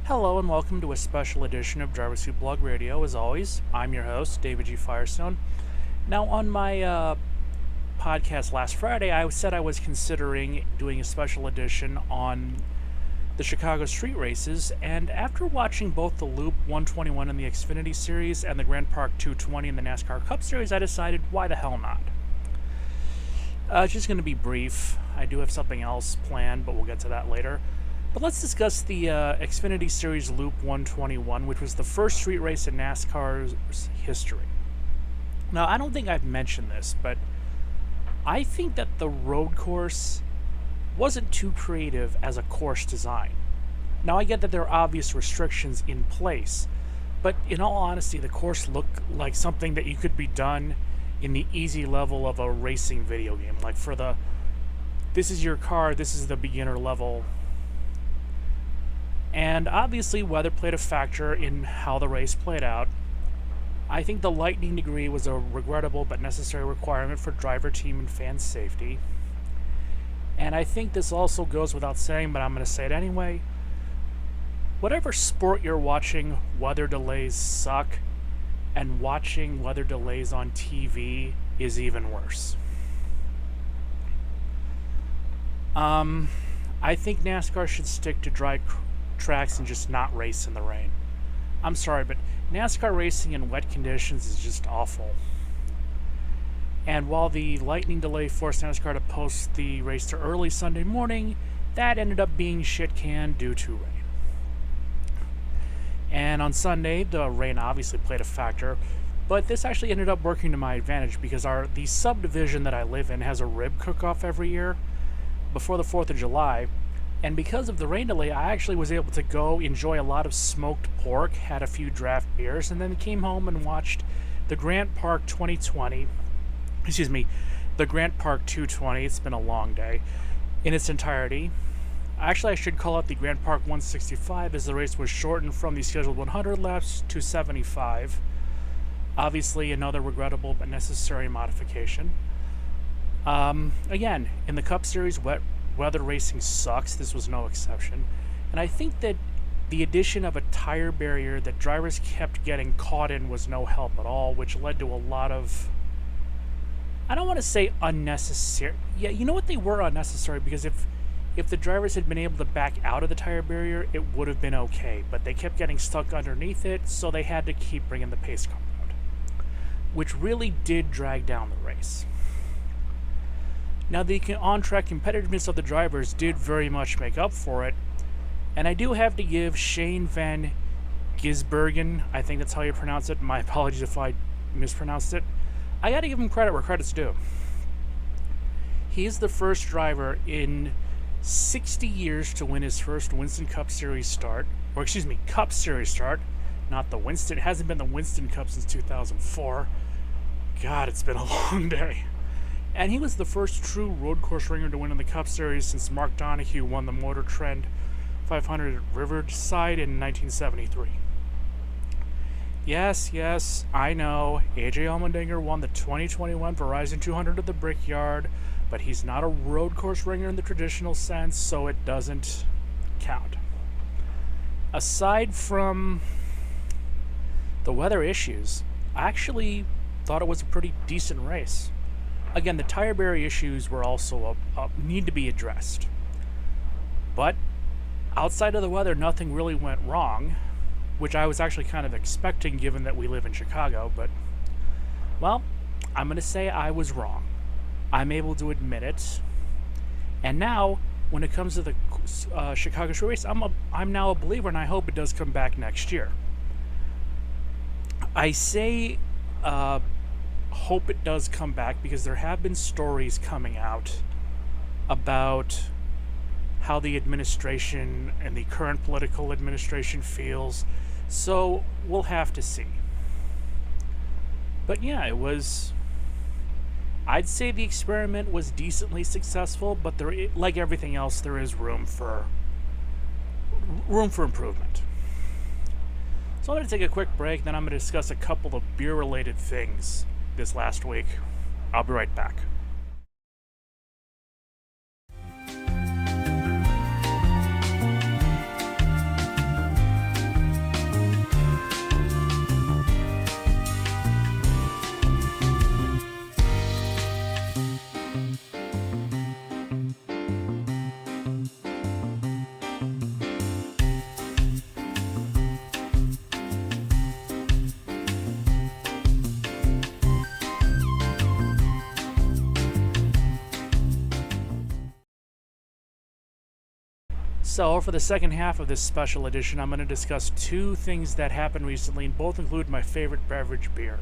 Hello and welcome to a special edition of Driver Suit Blog Radio. As always, I'm your host, David G. Firestone. Now, on my podcast last Friday, I said I was considering doing a special edition on the Chicago street races, and after watching both the Loop 121 in the Xfinity Series and the Grand Park 220 in the NASCAR Cup Series, I decided, why the hell not? It's just going to be brief. I do have something else planned, but we'll get to that later. But let's discuss the Xfinity Series Loop 121, which was the first street race in NASCAR's history. Now, I don't think I've mentioned this, but I think that the road course wasn't too creative as a course design. Now, I get that there are obvious restrictions in place, but in all honesty, the course looked like something that you could be done in the easy level of a racing video game. Like for the, this is your car, this is the beginner level. And obviously weather played a factor in how the race played out. I think the lightning degree was a regrettable but necessary requirement for driver, team, and fan safety. And I think this also goes without saying, but I'm going to say it anyway. Whatever sport you're watching, weather delays suck, and watching weather delays on TV is even worse. I think NASCAR should stick to dry tracks and just not race in the rain. I'm sorry, but NASCAR racing in wet conditions is just awful. And while the lightning delay forced NASCAR to post the race to early Sunday morning, that ended up being shit canned due to rain. And on Sunday, the rain obviously played a factor, but this actually ended up working to my advantage because the subdivision that I live in has a rib cook-off every year before the 4th of July. And because of the rain delay, I actually was able to go enjoy a lot of smoked pork, had a few draft beers, and then came home and watched the Grand Park 220, the Grand Park 220, it's been a long day, in its entirety. Actually, I should call it the Grand Park 165 as the race was shortened from the scheduled 100 laps to 75. Obviously, another regrettable but necessary modification. Again, in the Cup Series, weather racing sucks. This was no exception. And I think that the addition of a tire barrier that drivers kept getting caught in was no help at all, which led to a lot of, I don't want to say unnecessary. Yeah, you know what? They were unnecessary because if the drivers had been able to back out of the tire barrier, it would have been okay. But they kept getting stuck underneath it, so they had to keep bringing the pace car out, which really did drag down the race. Now, the on-track competitiveness of the drivers did very much make up for it, and I do have to give Shane van Gisbergen, I think that's how you pronounce it, my apologies if I mispronounced it, I gotta give him credit where credit's due. He's the first driver in 60 years to win his first Winston Cup Series start, Cup Series start, not the Winston, it hasn't been the Winston Cup since 2004. God, it's been a long day. And he was the first true road course ringer to win in the Cup Series since Mark Donohue won the Motor Trend 500 at Riverside in 1973. Yes, I know, AJ Allmendinger won the 2021 Verizon 200 at the Brickyard, but he's not a road course ringer in the traditional sense, so it doesn't count. Aside from the weather issues, I actually thought it was a pretty decent race. Again, the tire barrier issues were also need to be addressed. But outside of the weather, nothing really went wrong, which I was actually kind of expecting given that we live in Chicago. But, well, I'm going to say I was wrong. I'm able to admit it. And now, when it comes to the Chicago Street Race, I'm now a believer, and I hope it does come back next year. I say hope it does come back because there have been stories coming out about how the administration and the current political administration feels, so we'll have to see. But yeah, I'd say the experiment was decently successful, but like everything else, there is room for improvement. So I'm going to take a quick break, then I'm going to discuss a couple of beer-related things this last week. I'll be right back. So, for the second half of this special edition, I'm going to discuss two things that happened recently, and both include my favorite beverage beer.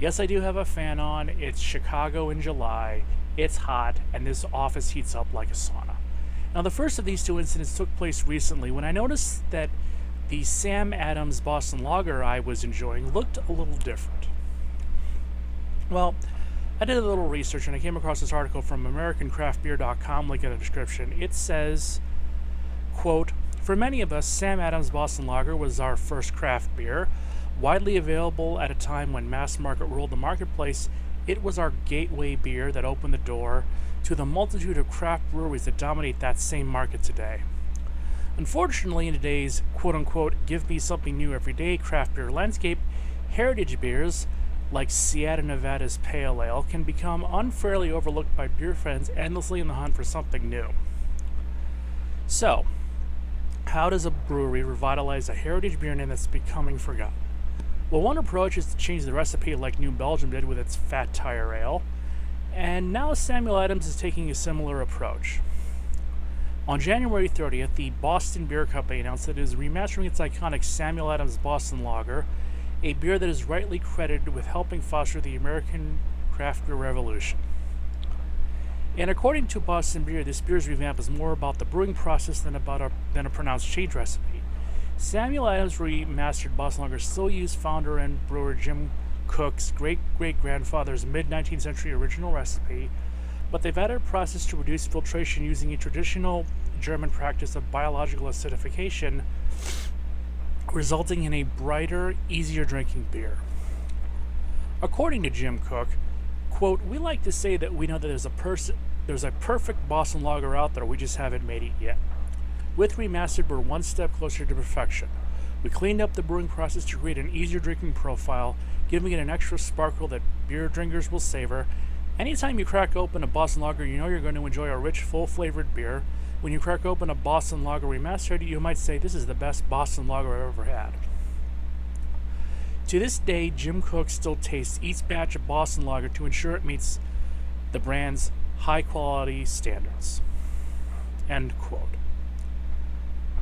Yes, I do have a fan on. It's Chicago in July. It's hot, and this office heats up like a sauna. Now, the first of these two incidents took place recently when I noticed that the Sam Adams Boston Lager I was enjoying looked a little different. Well, I did a little research and I came across this article from AmericanCraftBeer.com, link in the description. It says, quote, "For many of us, Sam Adams Boston Lager was our first craft beer. Widely available at a time when mass market ruled the marketplace, it was our gateway beer that opened the door to the multitude of craft breweries that dominate that same market today. Unfortunately, in today's quote-unquote give me something new every day craft beer landscape, heritage beers like Sierra Nevada's Pale Ale can become unfairly overlooked by beer fans endlessly in the hunt for something new. So, how does a brewery revitalize a heritage beer name that's becoming forgotten? Well, one approach is to change the recipe like New Belgium did with its Fat Tire Ale, and now Samuel Adams is taking a similar approach. On January 30th, the Boston Beer Company announced that it is remastering its iconic Samuel Adams Boston Lager, a beer that is rightly credited with helping foster the American craft beer revolution. And according to Boston Beer, this beer's revamp is more about the brewing process than a pronounced change recipe. Samuel Adams remastered Boston Lager still used founder and brewer Jim Koch's great-great-grandfather's mid-19th century original recipe, but they've added a process to reduce filtration using a traditional German practice of biological acidification, resulting in a brighter, easier drinking beer. According to Jim Koch, quote, "We like to say that we know that there's a perfect Boston Lager out there, we just haven't made it yet. With Remastered, we're one step closer to perfection. We cleaned up the brewing process to create an easier drinking profile, giving it an extra sparkle that beer drinkers will savor. Anytime you crack open a Boston Lager, you know you're going to enjoy a rich, full-flavored beer. When you crack open a Boston Lager Remastered, you might say, this is the best Boston Lager I've ever had." To this day, Jim Koch still tastes each batch of Boston Lager to ensure it meets the brand's high-quality standards. End quote.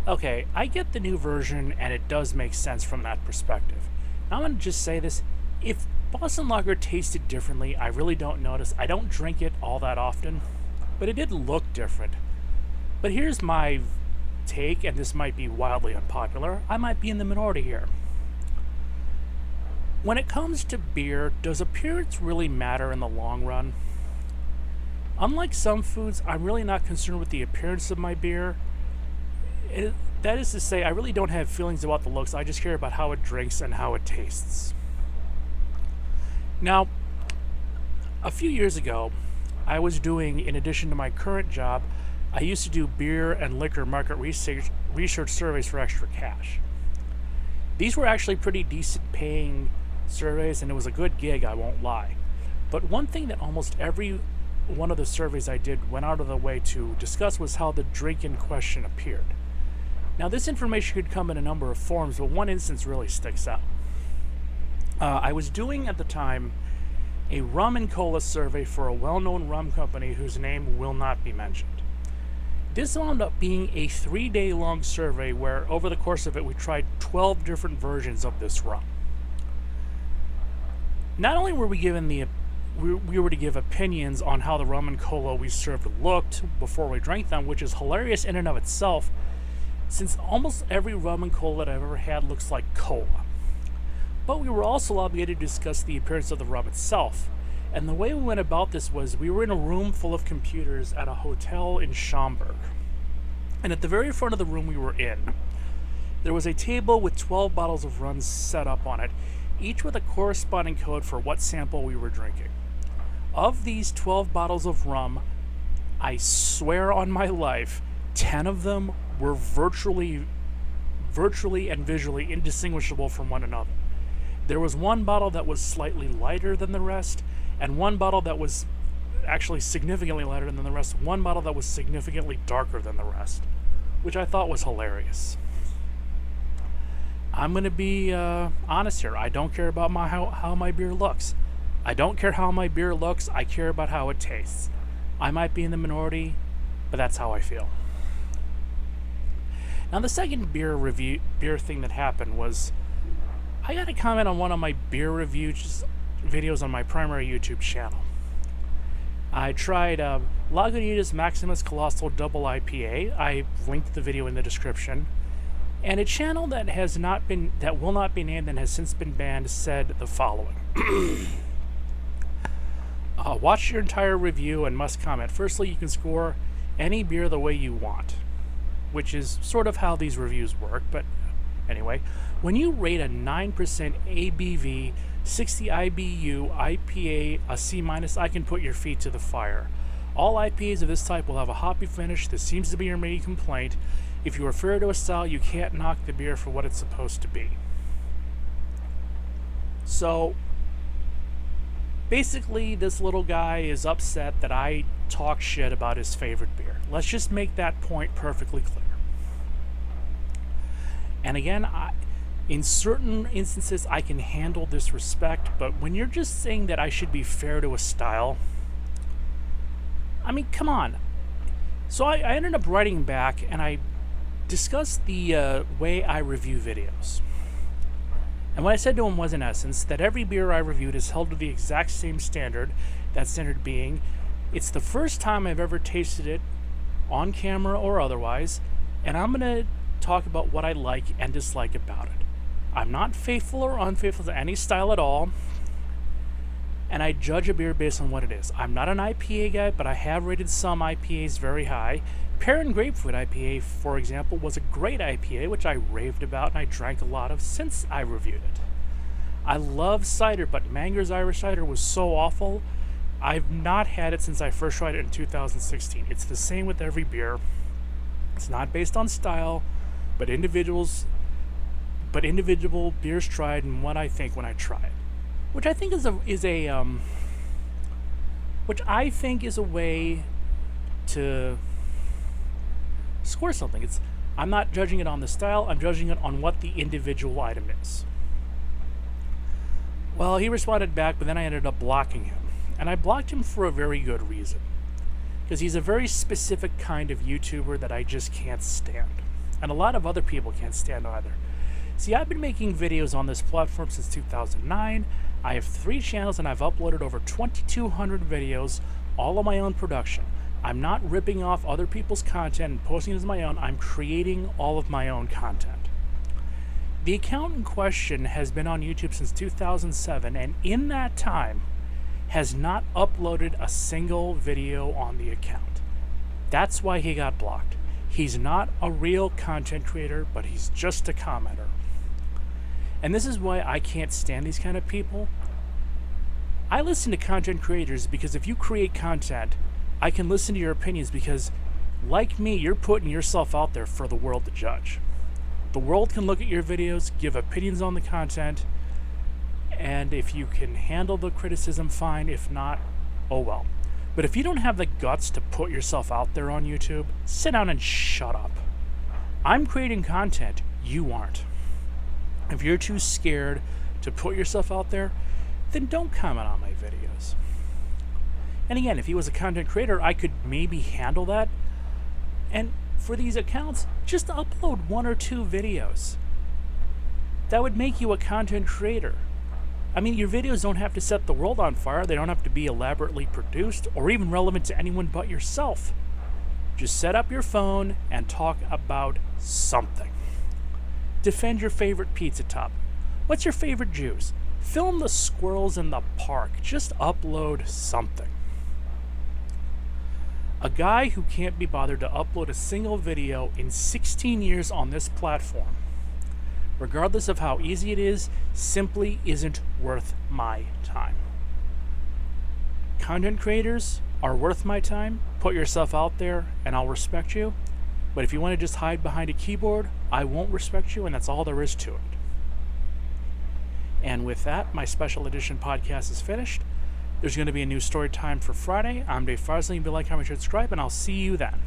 Okay, I get the new version, and it does make sense from that perspective. Now I'm going to just say this. If Boston Lager tasted differently, I really don't notice. I don't drink it all that often, but it did look different. But here's my take, and this might be wildly unpopular. I might be in the minority here. When it comes to beer, does appearance really matter in the long run? Unlike some foods, I'm really not concerned with the appearance of my beer. That is to say, I really don't have feelings about the looks. I just care about how it drinks and how it tastes. Now, a few years ago, I was doing, in addition to my current job, I used to do beer and liquor market research surveys for extra cash. These were actually pretty decent paying surveys, and it was a good gig, I won't lie. But one thing that almost every one of the surveys I did went out of the way to discuss was how the drink in question appeared. Now, this information could come in a number of forms, but one instance really sticks out. I was doing at the time a rum and cola survey for a well-known rum company whose name will not be mentioned. This wound up being a 3-day-long survey where over the course of it we tried 12 different versions of this rum. Not only were we given we were to give opinions on how the rum and cola we served looked before we drank them, which is hilarious in and of itself, since almost every rum and cola that I've ever had looks like cola. But we were also obligated to discuss the appearance of the rum itself. And the way we went about this was we were in a room full of computers at a hotel in Schaumburg. And at the very front of the room we were in, there was a table with 12 bottles of rum set up on it, each with a corresponding code for what sample we were drinking. Of these 12 bottles of rum, I swear on my life, 10 of them were virtually and visually indistinguishable from one another. There was one bottle that was slightly lighter than the rest, and one bottle that was actually significantly lighter than the rest, one bottle that was significantly darker than the rest, which I thought was hilarious. I'm going to be honest here. I don't care about how my beer looks. I don't care how my beer looks. I care about how it tastes. I might be in the minority, but that's how I feel. Now, the second beer thing that happened was I got a comment on one of my beer reviews videos on my primary YouTube channel. I tried Lagunitas Maximus Colossal Double IPA. I linked the video in the description. And a channel that will not be named and has since been banned said the following. Watch your entire review and must comment. Firstly, you can score any beer the way you want, which is sort of how these reviews work, but anyway. When you rate a 9% ABV, 60 IBU IPA a C-, I can put your feet to the fire. All IPAs of this type will have a hoppy finish. This seems to be your main complaint. If you refer to a style, you can't knock the beer for what it's supposed to be. So, basically, this little guy is upset that I talk shit about his favorite beer. Let's just make that point perfectly clear. And again, in certain instances, I can handle disrespect, but when you're just saying that I should be fair to a style, I mean, come on. So I ended up writing back, and I discussed the way I review videos. And what I said to him was, in essence, that every beer I reviewed is held to the exact same standard, that standard being, it's the first time I've ever tasted it, on camera or otherwise, and I'm going to talk about what I like and dislike about it. I'm not faithful or unfaithful to any style at all, and I judge a beer based on what it is. I'm not an IPA guy, but I have rated some IPAs very high. Pear and Grapefruit IPA, for example, was a great IPA, which I raved about and I drank a lot of since I reviewed it. I love cider, but Manger's Irish Cider was so awful. I've not had it since I first tried it in 2016. It's the same with every beer. It's not based on style, but individual beers tried and what I think when I try it, which I think is a way to score something. I'm not judging it on the style, I'm judging it on what the individual item is. Well, he responded back, but then I ended up blocking him. And I blocked him for a very good reason. Because he's a very specific kind of YouTuber that I just can't stand. And a lot of other people can't stand either. See, I've been making videos on this platform since 2009. I have 3 channels and I've uploaded over 2,200 videos, all of my own production. I'm not ripping off other people's content and posting it as my own. I'm creating all of my own content. The account in question has been on YouTube since 2007, and in that time has not uploaded a single video on the account. That's why he got blocked. He's not a real content creator, but he's just a commenter. And this is why I can't stand these kind of people. I listen to content creators because if you create content, I can listen to your opinions because, like me, you're putting yourself out there for the world to judge. The world can look at your videos, give opinions on the content, and if you can handle the criticism, fine. If not, oh well. But if you don't have the guts to put yourself out there on YouTube, sit down and shut up. I'm creating content, you aren't. If you're too scared to put yourself out there, then don't comment on my videos. And again, if he was a content creator, I could maybe handle that. And for these accounts, just upload 1 or 2 videos. That would make you a content creator. I mean, your videos don't have to set the world on fire. They don't have to be elaborately produced or even relevant to anyone but yourself. Just set up your phone and talk about something. Defend your favorite pizza topping. What's your favorite juice? Film the squirrels in the park. Just upload something. A guy who can't be bothered to upload a single video in 16 years on this platform, regardless of how easy it is, simply isn't worth my time. Content creators are worth my time. Put yourself out there and I'll respect you. But if you want to just hide behind a keyboard, I won't respect you, and that's all there is to it. And with that, my special edition podcast is finished. There's going to be a new story time for Friday. I'm Dave Farsley. Be like, comment, subscribe, and I'll see you then.